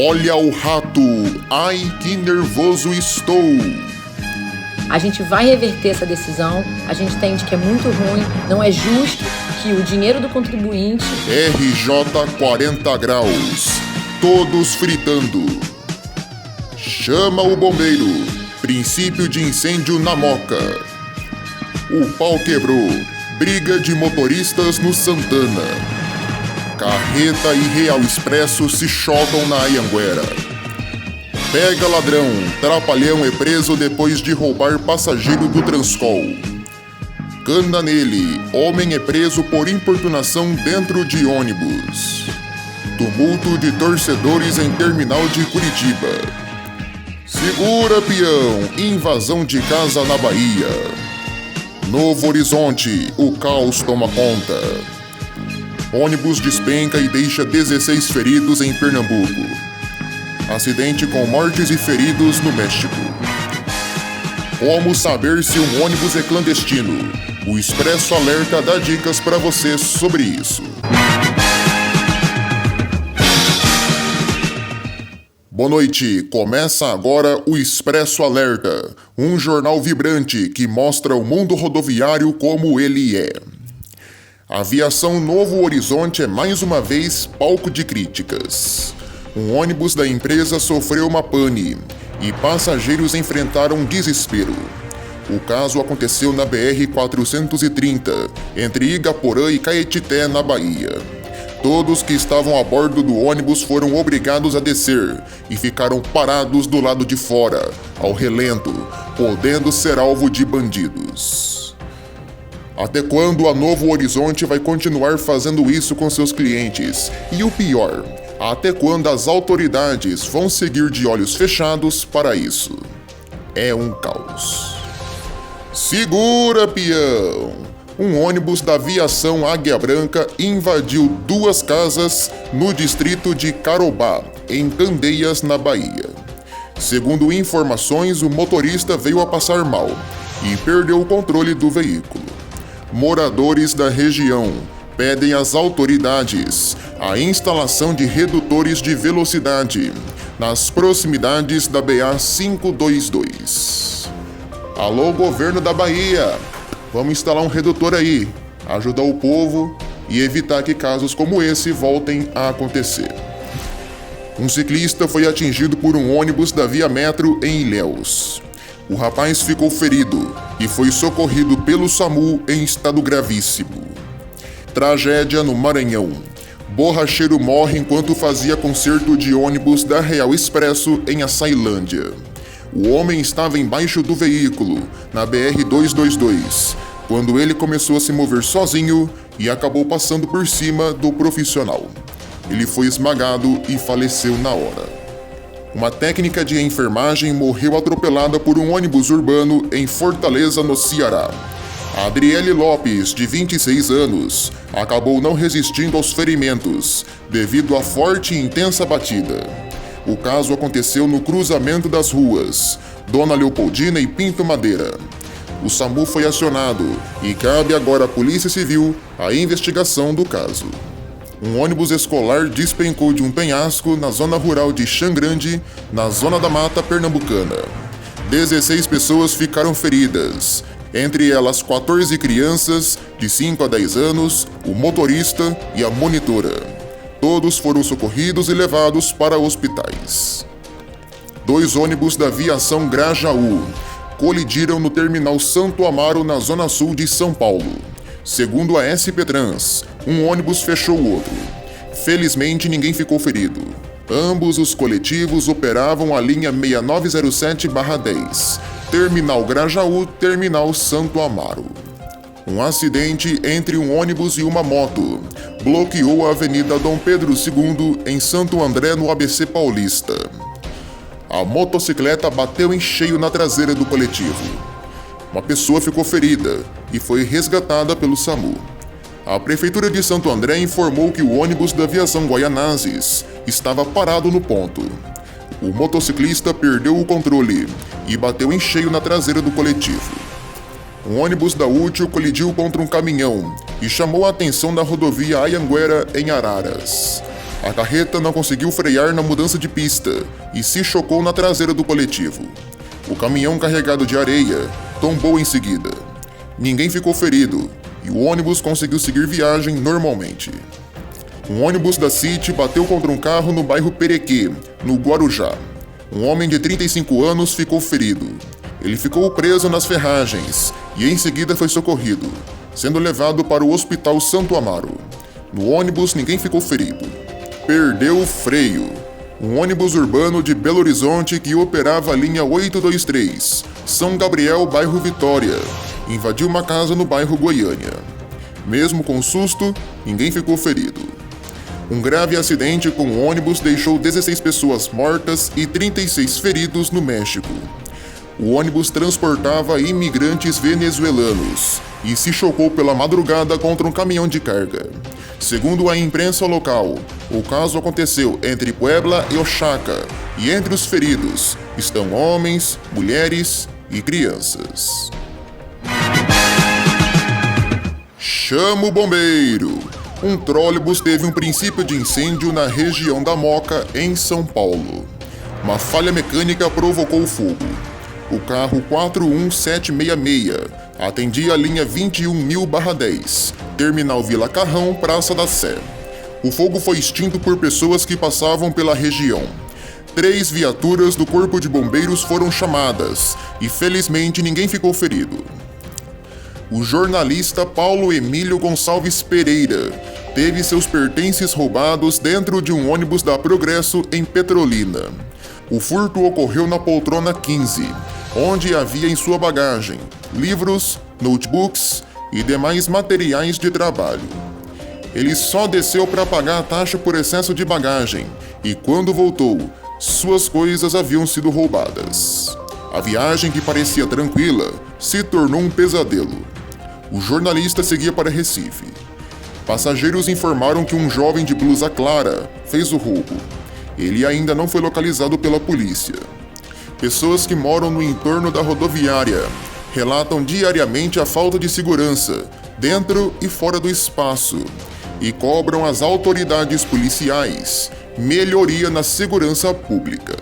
Olha o rato, ai que nervoso estou. A gente vai reverter essa decisão, a gente entende que é muito ruim, não é justo que o dinheiro do contribuinte... RJ 40 graus, todos fritando. Chama o bombeiro, princípio de incêndio na Moca. O pau quebrou, briga de motoristas no Santana. Carreta e Real Expresso se chocam na Anhanguera. Pega ladrão, trapalhão é preso depois de roubar passageiro do Transcol. Cana nele, homem é preso por importunação dentro de ônibus. Tumulto de torcedores em terminal de Curitiba. Segura peão, invasão de casa na Bahia. Novo Horizonte, o caos toma conta. Ônibus despenca e deixa 16 feridos em Pernambuco. Acidente com mortes e feridos no México. Como saber se um ônibus é clandestino? O Expresso Alerta dá dicas para você sobre isso. Boa noite, começa agora o Expresso Alerta, um jornal vibrante que mostra o mundo rodoviário como ele é. A aviação Novo Horizonte é mais uma vez palco de críticas. Um ônibus da empresa sofreu uma pane e passageiros enfrentaram desespero. O caso aconteceu na BR-430, entre Igaporã e Caetité, na Bahia. Todos que estavam a bordo do ônibus foram obrigados a descer e ficaram parados do lado de fora, ao relento, podendo ser alvo de bandidos. Até quando a Novo Horizonte vai continuar fazendo isso com seus clientes? E o pior, até quando as autoridades vão seguir de olhos fechados para isso? É um caos. Segura, peão! Um ônibus da aviação Águia Branca invadiu 2 casas no distrito de Carobá, em Candeias, na Bahia. Segundo informações, o motorista veio a passar mal e perdeu o controle do veículo. Moradores da região pedem às autoridades a instalação de redutores de velocidade nas proximidades da BA-522. Alô, governo da Bahia! Vamos instalar um redutor aí, ajudar o povo e evitar que casos como esse voltem a acontecer. Um ciclista foi atingido por um ônibus da Via Metro em Ilhéus. O rapaz ficou ferido e foi socorrido pelo SAMU em estado gravíssimo. Tragédia no Maranhão. Borracheiro morre enquanto fazia conserto de ônibus da Real Expresso em Açailândia. O homem estava embaixo do veículo, na BR-222, quando ele começou a se mover sozinho e acabou passando por cima do profissional. Ele foi esmagado e faleceu na hora. Uma técnica de enfermagem morreu atropelada por um ônibus urbano em Fortaleza, no Ceará. A Adriele Lopes, de 26 anos, acabou não resistindo aos ferimentos, devido à forte e intensa batida. O caso aconteceu no cruzamento das ruas Dona Leopoldina e Pinto Madeira. O SAMU foi acionado e cabe agora à Polícia Civil a investigação do caso. Um ônibus escolar despencou de um penhasco na zona rural de Xangrande, na Zona da Mata Pernambucana. 16 pessoas ficaram feridas, entre elas 14 crianças de 5 a 10 anos, o motorista e a monitora. Todos foram socorridos e levados para hospitais. 2 ônibus da aviação Grajaú colidiram no terminal Santo Amaro, na zona sul de São Paulo. Segundo a SP Trans, um ônibus fechou o outro. Felizmente, ninguém ficou ferido. Ambos os coletivos operavam a linha 6907/10, Terminal Grajaú, Terminal Santo Amaro. Um acidente entre um ônibus e uma moto bloqueou a Avenida Dom Pedro II, em Santo André, no ABC Paulista. A motocicleta bateu em cheio na traseira do coletivo. Uma pessoa ficou ferida e foi resgatada pelo SAMU. A Prefeitura de Santo André informou que o ônibus da aviação Guaianazes estava parado no ponto. O motociclista perdeu o controle e bateu em cheio na traseira do coletivo. Um ônibus da Útil colidiu contra um caminhão e chamou a atenção da rodovia Anhanguera, em Araras. A carreta não conseguiu frear na mudança de pista e se chocou na traseira do coletivo. O caminhão carregado de areia tombou em seguida. Ninguém ficou ferido e o ônibus conseguiu seguir viagem normalmente. Um ônibus da City bateu contra um carro no bairro Perequê, no Guarujá. Um homem de 35 anos ficou ferido. Ele ficou preso nas ferragens e em seguida foi socorrido, sendo levado para o Hospital Santo Amaro. No ônibus, ninguém ficou ferido. Perdeu o freio. Um ônibus urbano de Belo Horizonte que operava a linha 823, São Gabriel, bairro Vitória, invadiu uma casa no bairro Goiânia. Mesmo com susto, ninguém ficou ferido. Um grave acidente com o ônibus deixou 16 pessoas mortas e 36 feridos no México. O ônibus transportava imigrantes venezuelanos e se chocou pela madrugada contra um caminhão de carga. Segundo a imprensa local, o caso aconteceu entre Puebla e Oaxaca, e entre os feridos estão homens, mulheres e crianças. Chama o bombeiro! Um trólebus teve um princípio de incêndio na região da Moca, em São Paulo. Uma falha mecânica provocou o fogo. O carro 41766 atendia a linha 21.000/10, Terminal Vila Carrão, Praça da Sé. O fogo foi extinto por pessoas que passavam pela região. 3 viaturas do Corpo de Bombeiros foram chamadas e felizmente ninguém ficou ferido. O jornalista Paulo Emílio Gonçalves Pereira teve seus pertences roubados dentro de um ônibus da Progresso em Petrolina. O furto ocorreu na poltrona 15, onde havia em sua bagagem livros, notebooks e demais materiais de trabalho. Ele só desceu para pagar a taxa por excesso de bagagem e, quando voltou, suas coisas haviam sido roubadas. A viagem, que parecia tranquila, se tornou um pesadelo. O jornalista seguia para Recife. Passageiros informaram que um jovem de blusa clara fez o roubo. Ele ainda não foi localizado pela polícia. Pessoas que moram no entorno da rodoviária relatam diariamente a falta de segurança dentro e fora do espaço e cobram às autoridades policiais melhoria na segurança pública.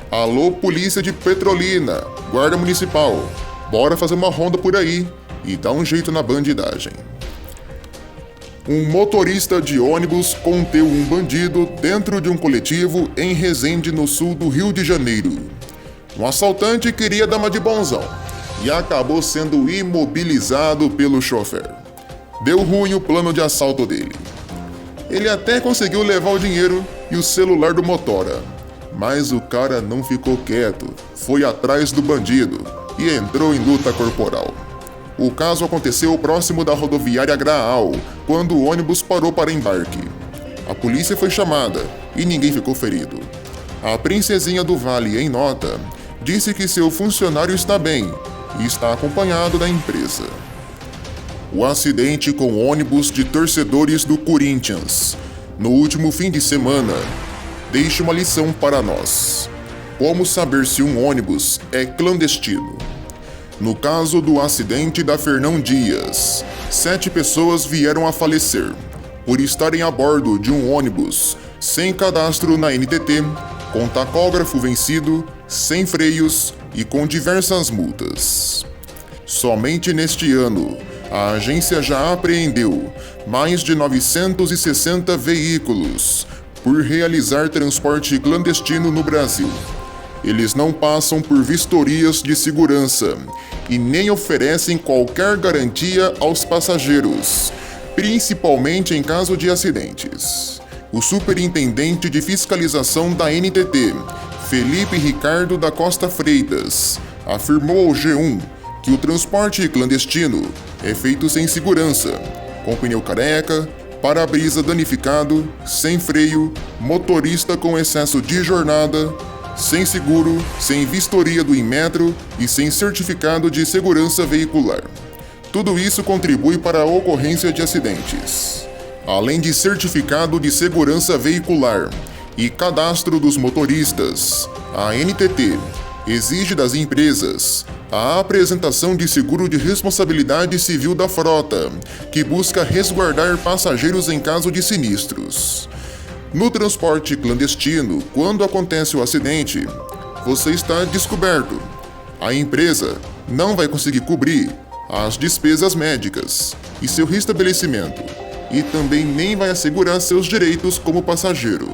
Alô, Polícia de Petrolina, Guarda Municipal, bora fazer uma ronda por aí e dar um jeito na bandidagem. Um motorista de ônibus conteu um bandido dentro de um coletivo em Resende, no sul do Rio de Janeiro. Um assaltante queria dar uma de bonzão e acabou sendo imobilizado pelo chofer. Deu ruim o plano de assalto dele. Ele até conseguiu levar o dinheiro e o celular do motora, mas o cara não ficou quieto, foi atrás do bandido e entrou em luta corporal. O caso aconteceu próximo da rodoviária Graal, quando o ônibus parou para embarque. A polícia foi chamada e ninguém ficou ferido. A princesinha do Vale, em nota, disse que seu funcionário está bem e está acompanhado da empresa. O acidente com ônibus de torcedores do Corinthians no último fim de semana deixa uma lição para nós. Como saber se um ônibus é clandestino? No caso do acidente da Fernão Dias, 7 pessoas vieram a falecer por estarem a bordo de um ônibus sem cadastro na NTT, com tacógrafo vencido, sem freios e com diversas multas. Somente neste ano, a agência já apreendeu mais de 960 veículos por realizar transporte clandestino no Brasil. Eles não passam por vistorias de segurança e nem oferecem qualquer garantia aos passageiros, principalmente em caso de acidentes. O superintendente de fiscalização da NTT, Felipe Ricardo da Costa Freitas, afirmou ao G1 que o transporte clandestino é feito sem segurança, com pneu careca, para-brisa danificado, sem freio, motorista com excesso de jornada, sem seguro, sem vistoria do Inmetro e sem certificado de segurança veicular. Tudo isso contribui para a ocorrência de acidentes. Além de certificado de segurança veicular e cadastro dos motoristas, a NTT exige das empresas a apresentação de seguro de responsabilidade civil da frota, que busca resguardar passageiros em caso de sinistros. No transporte clandestino, quando acontece o acidente, você está descoberto. A empresa não vai conseguir cobrir as despesas médicas e seu restabelecimento, e também nem vai assegurar seus direitos como passageiro.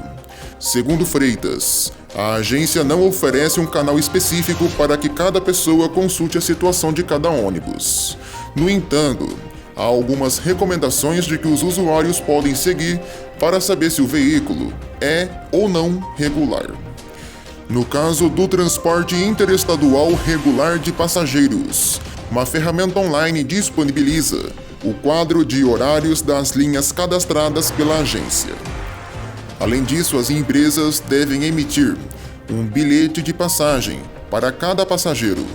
Segundo Freitas, a agência não oferece um canal específico para que cada pessoa consulte a situação de cada ônibus. No entanto, há algumas recomendações de que os usuários podem seguir para saber se o veículo é ou não regular. No caso do transporte interestadual regular de passageiros, uma ferramenta online disponibiliza o quadro de horários das linhas cadastradas pela agência. Além disso, as empresas devem emitir um bilhete de passagem para cada passageiro.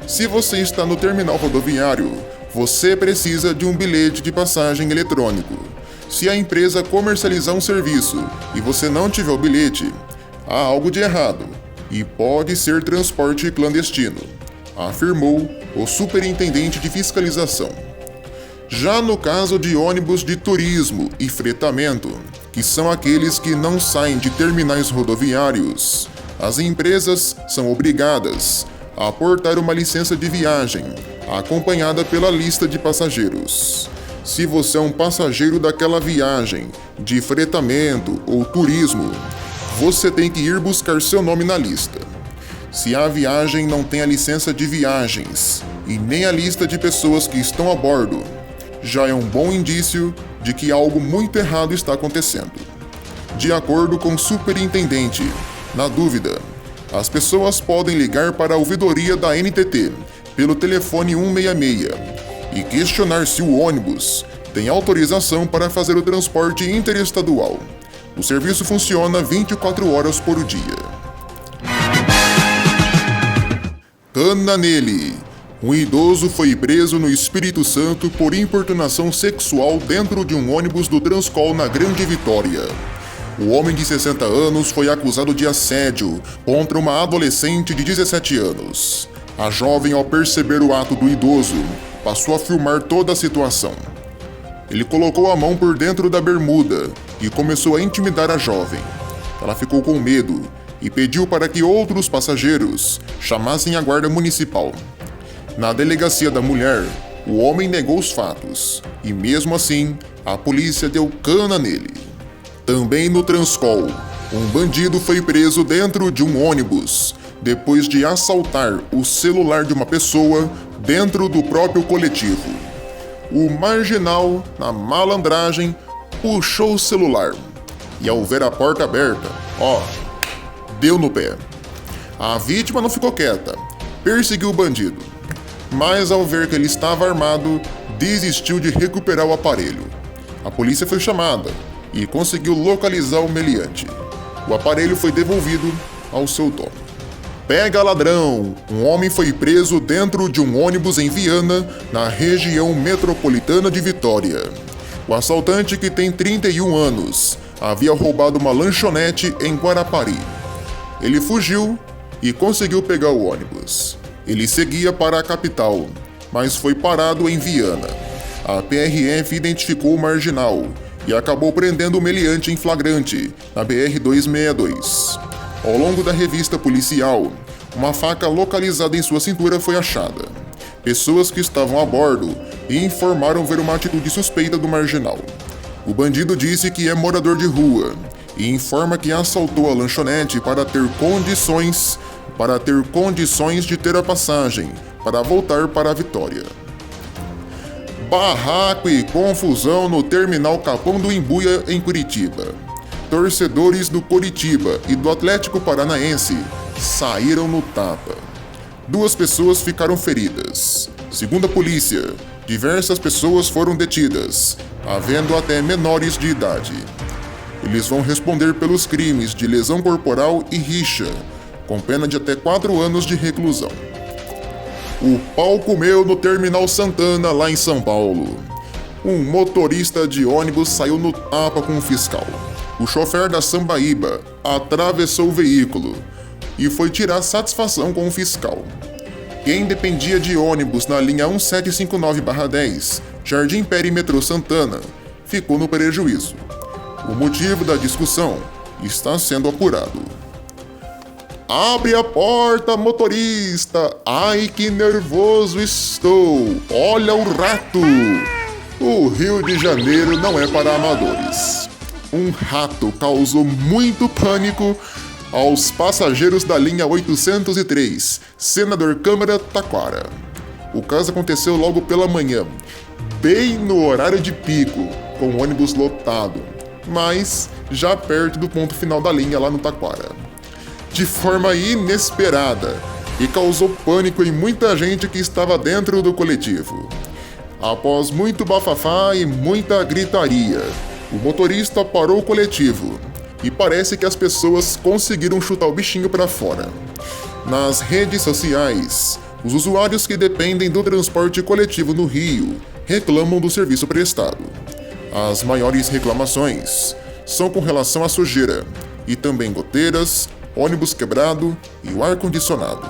Se você está no terminal rodoviário, você precisa de um bilhete de passagem eletrônico. Se a empresa comercializar um serviço e você não tiver o bilhete, há algo de errado e pode ser transporte clandestino, afirmou o superintendente de fiscalização. Já no caso de ônibus de turismo e fretamento, que são aqueles que não saem de terminais rodoviários, as empresas são obrigadas a aportar uma licença de viagem, acompanhada pela lista de passageiros. Se você é um passageiro daquela viagem de fretamento ou turismo, você tem que ir buscar seu nome na lista. Se a viagem não tem a licença de viagens e nem a lista de pessoas que estão a bordo, já é um bom indício de que algo muito errado está acontecendo. De acordo com o superintendente, na dúvida, as pessoas podem ligar para a ouvidoria da NTT pelo telefone 166 e questionar se o ônibus tem autorização para fazer o transporte interestadual. O serviço funciona 24 horas por dia. Cana nele! Um idoso foi preso no Espírito Santo por importunação sexual dentro de um ônibus do Transcol na Grande Vitória. O homem de 60 anos foi acusado de assédio contra uma adolescente de 17 anos. A jovem, ao perceber o ato do idoso, passou a filmar toda a situação. Ele colocou a mão por dentro da bermuda e começou a intimidar a jovem. Ela ficou com medo e pediu para que outros passageiros chamassem a guarda municipal. Na delegacia da mulher, o homem negou os fatos e, mesmo assim, a polícia deu cana nele. Também no Transcol, um bandido foi preso dentro de um ônibus depois de assaltar o celular de uma pessoa dentro do próprio coletivo. O marginal, na malandragem, puxou o celular e, ao ver a porta aberta, deu no pé. A vítima não ficou quieta, perseguiu o bandido. Mas, ao ver que ele estava armado, desistiu de recuperar o aparelho. A polícia foi chamada e conseguiu localizar o meliante. O aparelho foi devolvido ao seu dono. Pega ladrão! Um homem foi preso dentro de um ônibus em Viana, na região metropolitana de Vitória. O assaltante, que tem 31 anos, havia roubado uma lanchonete em Guarapari. Ele fugiu e conseguiu pegar o ônibus. Ele seguia para a capital, mas foi parado em Viana. A PRF identificou o marginal e acabou prendendo o meliante em flagrante, na BR-262. Ao longo da revista policial, uma faca localizada em sua cintura foi achada. Pessoas que estavam a bordo informaram ver uma atitude suspeita do marginal. O bandido disse que é morador de rua e informa que assaltou a lanchonete para ter condições de ter a passagem para voltar para a Vitória. Barraco e confusão no terminal Capão do Imbuia, em Curitiba. Torcedores do Coritiba e do Atlético Paranaense saíram no tapa. 2 pessoas ficaram feridas. Segundo a polícia, diversas pessoas foram detidas, havendo até menores de idade. Eles vão responder pelos crimes de lesão corporal e rixa, com pena de até 4 anos de reclusão. O pau comeu no Terminal Santana, lá em São Paulo. Um motorista de ônibus saiu no tapa com o fiscal. O chofer da Sambaíba atravessou o veículo e foi tirar satisfação com o fiscal. Quem dependia de ônibus na linha 1759/10, Jardim Perímetro Santana, ficou no prejuízo. O motivo da discussão está sendo apurado. Abre a porta, motorista! Ai, que nervoso estou! Olha o rato! O Rio de Janeiro não é para amadores. Um rato causou muito pânico aos passageiros da linha 803, Senador Câmara Taquara. O caso aconteceu logo pela manhã, bem no horário de pico, com o ônibus lotado, mas já perto do ponto final da linha lá no Taquara. De forma inesperada, e causou pânico em muita gente que estava dentro do coletivo. Após muito bafafá e muita gritaria, o motorista parou o coletivo e parece que as pessoas conseguiram chutar o bichinho para fora. Nas redes sociais, os usuários que dependem do transporte coletivo no Rio reclamam do serviço prestado. As maiores reclamações são com relação à sujeira e também goteiras, ônibus quebrado e o ar-condicionado.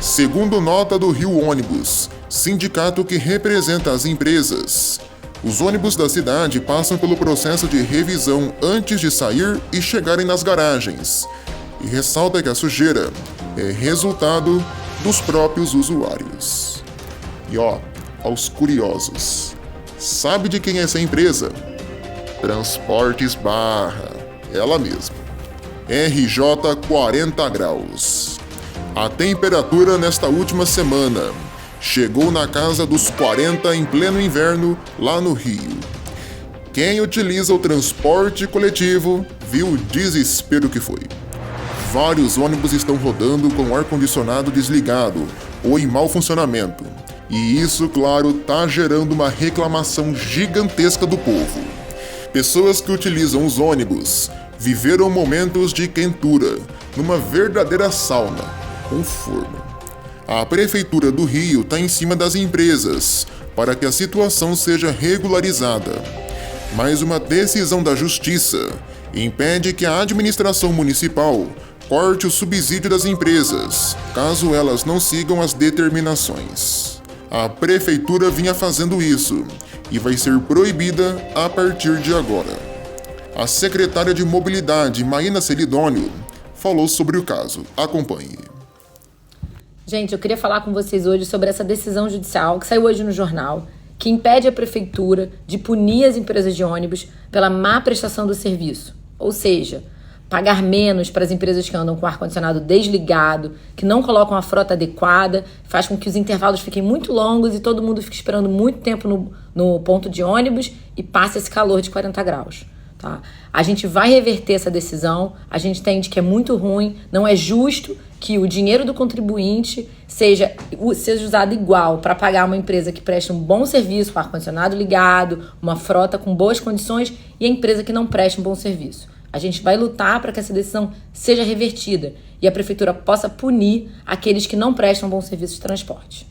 Segundo nota do Rio Ônibus, sindicato que representa as empresas, os ônibus da cidade passam pelo processo de revisão antes de sair e chegarem nas garagens, e ressalta que a sujeira é resultado dos próprios usuários. E aos curiosos, sabe de quem é essa empresa? Transportes Barra, ela mesma. RJ 40 graus. A temperatura nesta última semana chegou na casa dos 40 em pleno inverno lá no Rio. Quem utiliza o transporte coletivo viu o desespero que foi. Vários ônibus estão rodando com o ar-condicionado desligado ou em mau funcionamento. E isso, claro, tá gerando uma reclamação gigantesca do povo. Pessoas que utilizam os ônibus viveram momentos de quentura, numa verdadeira sauna, com forno. A Prefeitura do Rio está em cima das empresas para que a situação seja regularizada. Mas uma decisão da Justiça impede que a administração municipal corte o subsídio das empresas, caso elas não sigam as determinações. A Prefeitura vinha fazendo isso e vai ser proibida a partir de agora. A secretária de Mobilidade, Maína Celidônio, falou sobre o caso. Acompanhe. Gente, eu queria falar com vocês hoje sobre essa decisão judicial que saiu hoje no jornal, que impede a prefeitura de punir as empresas de ônibus pela má prestação do serviço. Ou seja, pagar menos para as empresas que andam com o ar-condicionado desligado, que não colocam a frota adequada, faz com que os intervalos fiquem muito longos e todo mundo fique esperando muito tempo no ponto de ônibus e passe esse calor de 40 graus. Tá? A gente vai reverter essa decisão, a gente entende que é muito ruim, não é justo que o dinheiro do contribuinte seja usado igual para pagar uma empresa que presta um bom serviço, com ar-condicionado ligado, uma frota com boas condições, e a empresa que não presta um bom serviço. A gente vai lutar para que essa decisão seja revertida e a prefeitura possa punir aqueles que não prestam um bom serviço de transporte.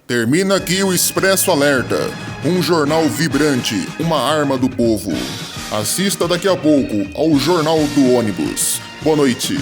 Termina aqui o Expresso Alerta, um jornal vibrante, uma arma do povo. Assista daqui a pouco ao Jornal do Ônibus. Boa noite.